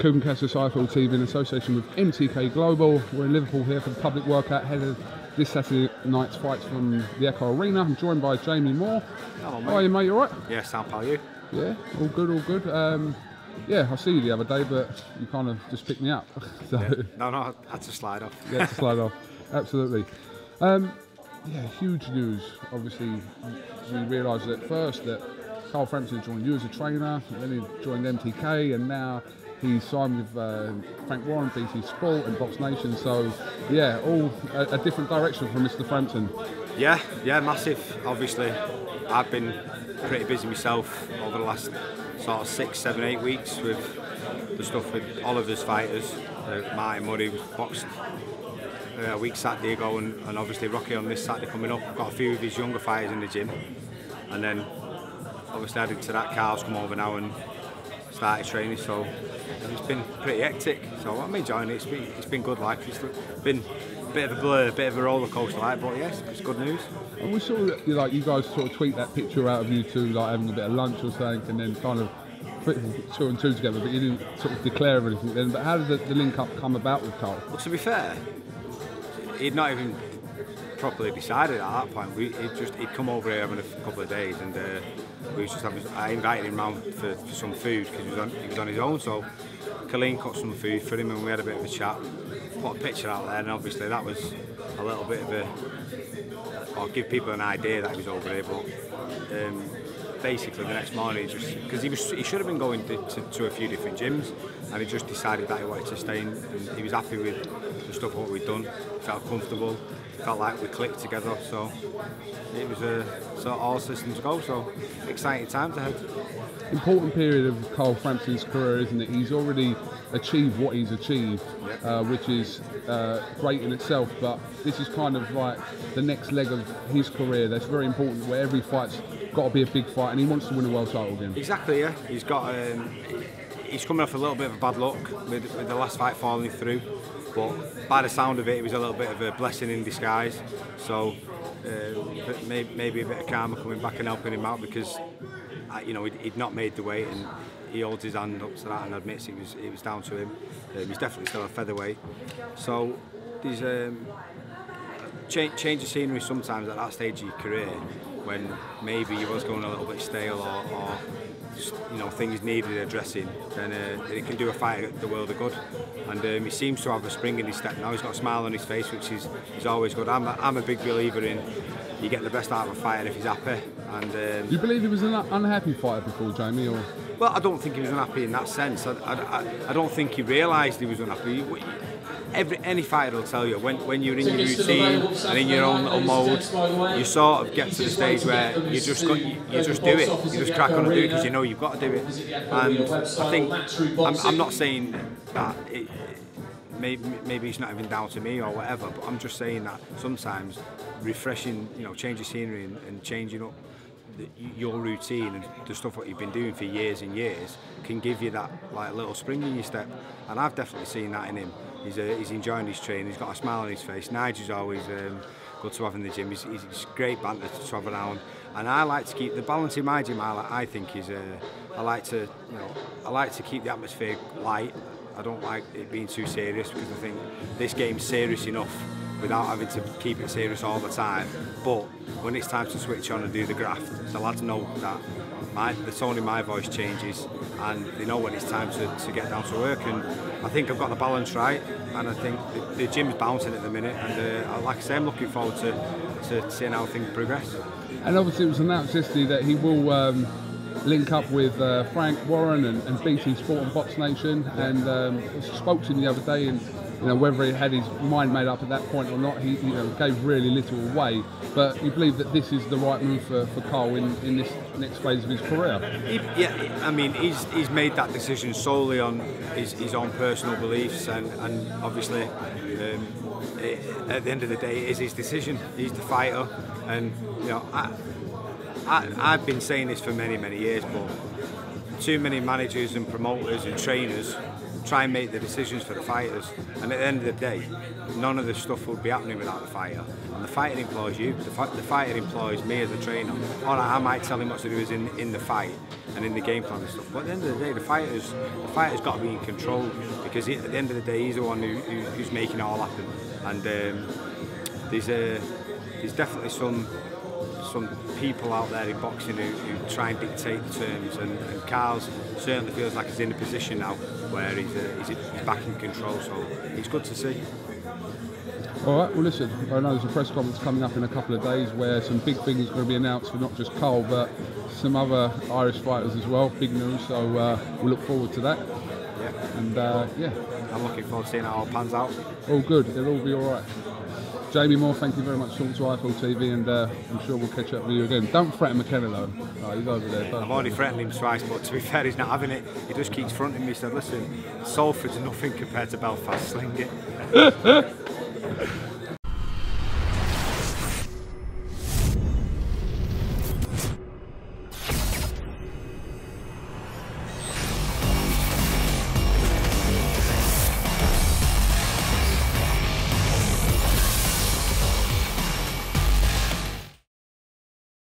KUGAN CASSIUS IFL TV in association with MTK Global. We're in Liverpool here for the public workout ahead of this Saturday night's fights from the Echo Arena. I'm joined by Jamie Moore. Hello, mate. How are you, mate? You alright? Yeah, Sam, how are you? Yeah, all good, all good. Yeah, I see you the other day, but you kind of just picked me up. So. Yeah. No, I had to slide off. Yeah, to slide off. Absolutely. Yeah, huge news. Obviously, we realised at first that Carl Frampton joined you as a trainer, then he joined MTK, and now he's signed with Frank Warren, BT Sport and BoxNation. So, yeah, all a different direction from Mr. Frampton. Yeah, massive. Obviously, I've been pretty busy myself over the last sort of 6, 7, 8 weeks with the stuff with Oliver's fighters. Martin Murray was boxed a week Saturday ago, and obviously Rocky on this Saturday coming up. Got a few of his younger fighters in the gym, and then obviously added to that, Carl's come over now and started training. So it's been pretty hectic. So I'm enjoying it. It's been good. Like it's been a bit of a blur, a bit of a roller coaster, like, but yes, it's good news. And we saw that you guys sort of tweet that picture out of you two like having a bit of lunch or something, and then kind of put 2 and 2 together. But you didn't sort of declare anything then. But how did the link up come about with Carl? Well, to be fair, he'd not even properly decided at that point. He'd come over here having a couple of days, and we was just I invited him round for some food because he was on his own. So Colleen cooked some food for him, and we had a bit of a chat. Put a picture out there, and obviously that was a little bit of or give people an idea that he was over here. But basically the next morning, just because he should have been going to a few different gyms, and he just decided that he wanted to stay in, and he was happy with the stuff what we'd done. Felt comfortable, felt like we clicked together. So it was so all systems go. So exciting times ahead. Important period of Carl Frampton's career, isn't it? He's already achieved what he's achieved, which is great in itself, but this is kind of like the next leg of his career that's very important, where every fight's got to be a big fight, and he wants to win a world title again. Exactly, yeah. He's got he's coming off a little bit of a bad luck with the last fight falling through, but by the sound of it was a little bit of a blessing in disguise. So maybe a bit of karma coming back and helping him out, because he'd not made the weight, and he holds his hand up to that and admits it was down to him. He's definitely still a featherweight. So there's change of scenery sometimes at that stage of your career, when maybe you was going a little bit stale, or just, things needed addressing, then it can do a fight the world of good. And he seems to have a spring in his step now. He's got a smile on his face, which is always good. I'm a big believer in you get the best out of a fighter if he's happy. And you believe he was an unhappy fighter before, Jamie? Or? Well, I don't think he was unhappy in that sense. I don't think he realised he was unhappy. Any fighter will tell you, when you're in your routine and in your own little mode, you sort of get to the stage where you just do it. You just crack on and do it because you know you've got to do it. And I think I'm not saying that maybe it's not even down to me or whatever, but I'm just saying that sometimes refreshing, change of scenery and changing up your routine and the stuff what you've been doing for years and years can give you that like little spring in your step. And I've definitely seen that in him. He's enjoying his training. He's got a smile on his face. Nigel's always good to have in the gym. He's great banter to have around, and I like to keep the balance in my gym. I think is I like to keep the atmosphere light. I don't like it being too serious, because I think this game's serious enough without having to keep it serious all the time. But when it's time to switch on and do the graft, the lads know that the tone in my voice changes, and they know when it's time to get down to work. And I think I've got the balance right, and I think the gym's bouncing at the minute, and like I say, I'm looking forward to seeing how things progress. And obviously it was announced yesterday that he will link up with Frank Warren and BT Sport and BoxNation, and I spoke to him the other day, and whether he had his mind made up at that point or not, he gave really little away. But you believe that this is the right move for Carl in this next phase of his career? I mean, he's made that decision solely on his own personal beliefs, and obviously at the end of the day, it is his decision. He's the fighter, and I've been saying this for many years, but too many managers and promoters and trainers try and make the decisions for the fighters. And at the end of the day, none of this stuff would be happening without the fighter. And the fighter employs you, the fighter employs me as a trainer. All right, I might tell him what to do is in the fight and in the game plan and stuff. But at the end of the day, the fighter's got to be in control, because at the end of the day, he's the one who's making it all happen. And there's definitely some people out there in boxing who try and dictate the terms, and Carl's certainly feels like he's in a position now where he's back in control, so it's good to see. All right, well listen, I know there's a press conference coming up in a couple of days where some big things are going to be announced for not just Carl but some other Irish fighters as well, big news, so we'll look forward to that. Yeah. And yeah. I'm looking forward to seeing how it all pans out. All good, it'll all be all right. Jamie Moore, thank you very much for talking to IFL TV, and I'm sure we'll catch up with you again. Don't threaten McKenna though. Oh, he's over there. I've already threatened him twice, but to be fair, he's not having it. He just keeps fronting me. He said, listen, Salford's nothing compared to Belfast, sling it.